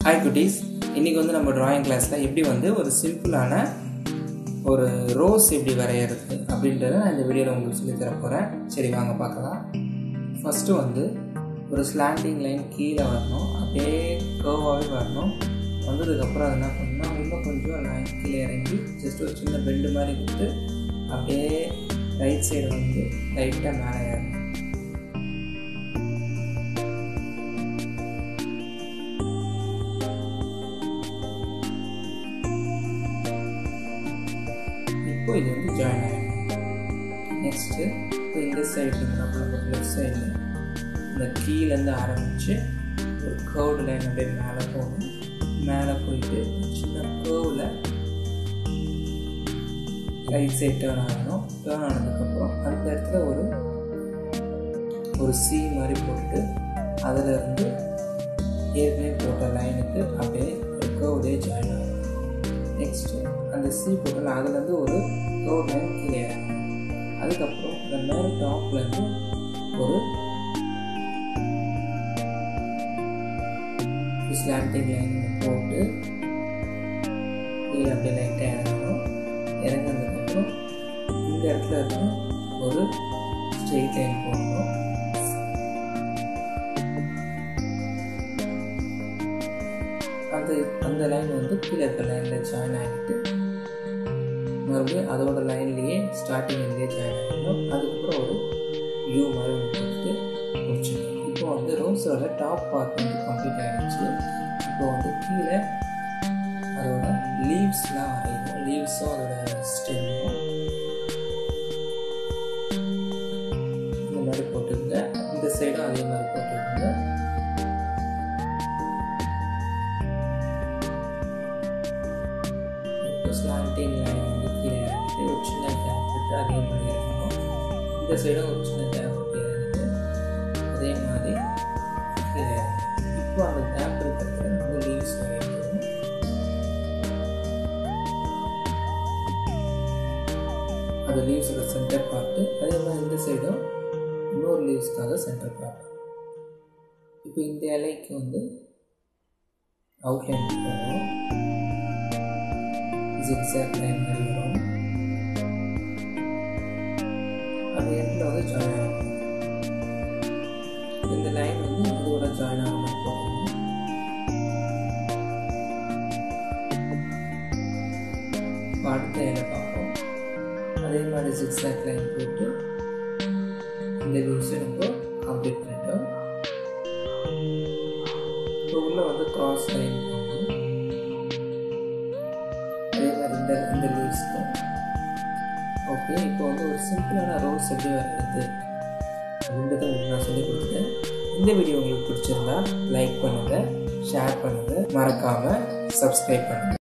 Hi goodies, இன்னைக்கு வந்து நம்ம drawing classல எப்படி வந்து ஒரு சிம்பிளான ஒரு ரோஸ் எப்படி வரையறது அப்படின்றத நான் இந்த வீடியோல உங்களுக்கு சொல்லி தர போறேன். சரி வாங்க பார்க்கலாம். ஃபர்ஸ்ட் வந்து ஒரு ஸ்லாண்டிங் லைன் கீழ வரணும். அப்படியே கர்வாவே வரணும். வந்ததுக்கு அப்புறம் என்ன பண்ணனும்? இன்னும் கொஞ்சம் லைன் கீழ இறங்கி ஜஸ்ட் ஒரு சின்ன பெண்ட் மாதிரி கொடுத்து அப்படியே ரைட் சைடு வந்து லைட்டா மேலே ஏறணும். இப்போ இது வந்து ஜாயின் ஆகிடும். நெக்ஸ்ட்டு இப்போ இந்த சைடு நம்ம லெஃப்ட் சைடில் இந்த கீழேருந்து ஆரம்பித்து ஒரு கர்வ்டு லைன் அப்படியே மேலே போகணும். மேலே போயிட்டு சின்ன கர்வில் ரைட் சைட் டேர்ன் ஆகணும். டேர்ன் ஆனதுக்கப்புறம் அந்த இடத்துல ஒரு சி மாதிரி போட்டு அதில் இருந்து ஏற்கனவே போட்ட லைனுக்கு அப்படியே ஒரு கர்வ்லேயே ஜாயின் ஆகணும். நெக்ஸ்ட்டு அந்த சி போட்டோம்னா அதுலேருந்து ஒரு கர்வ் லைன் கீழே இறங்கணும். அதுக்கப்புறம் இந்த மேலே டாப்லேருந்து ஒரு ஸ்லாண்டிங் லைன் போட்டு கீழே அப்படியே லைட்டாக இறங்கணும். இறங்கினதுக்கப்புறம் இந்த இடத்துல இருந்து ஒரு ஸ்ட்ரெயிட் லைன் போடணும். அந்த லைன் வந்து கீழே இருக்க லைனில் ஜாயின் ஆகிட்டு மறுபடியும் அதோட லைன்லேயே ஸ்டார்டிங்லேயே ஜாயின் ஆகிடும். அதுக்கப்புறம் ஒரு யூ மாதிரி கொடுத்து முடிச்சிடும். இப்போ வந்து ரோஸோட டாப் பார்ட் வந்து கம்ப்ளீட் ஆகிடுச்சு. இப்போ வந்து கீழே அதோட லீவ்ஸ்லாம் வரையும். லீவ்ஸும் அதோட ஸ்டெம்மும் இந்த மாதிரி போட்டுருங்க. இந்த சைடும் அதே மாதிரி போட்டுருங்க. ஸ்லாண்டிங் லைன் வந்து கீழே இறங்கிட்டு ஒரு சின்ன கேப் விட்டு அதே மாதிரி இறங்கணும். இந்த சைடும் ஒரு சின்ன கேப் விட்டு இறங்கிட்டு அதே மாதிரி கீழே இறங்கணும். இப்போ அந்த கேப் இருக்கிறது நம்ம லீவ்ஸ் வரையணும். அந்த லீவ்ஸோட சென்டர் பார்ட்டு அதே மாதிரி இந்த சைடும் இன்னொரு லீவ்ஸ்க்காக சென்டர் பார்ட். இப்போ இந்த இலைக்கு வந்து அவுட்லைன் போடணும். ஜிக்ஸாக் லைன் மாதிரி வரும். அந்த இடத்துல வந்து ஜாயின் ஆகும். இந்த லைன் வந்து இதோட ஜாயின் ஆக மாதிரி போடணும். அடுத்த இலை பார்ப்போம். அதே மாதிரி ஜிக்ஸாக் லைன் போட்டு இந்த லூஸை நம்ம கம்ப்ளீட் பண்ணிட்டோம். இப்போ உள்ள வந்து கிராஸ் லைன் இந்த லீவ்ஸ்க்கும். ஓகே, இப்போ வந்து ஒரு சிம்பிளான ரோஸ் எப்படி வரைகிறது அப்படின்றத உங்களுக்கு நான் சொல்லி கொடுத்தேன். இந்த வீடியோ உங்களுக்கு பிடிச்சிருந்தா லைக் பண்ணுங்கள், ஷேர் பண்ணுங்கள், மறக்காமல் சப்ஸ்கிரைப் பண்ணுங்கள்.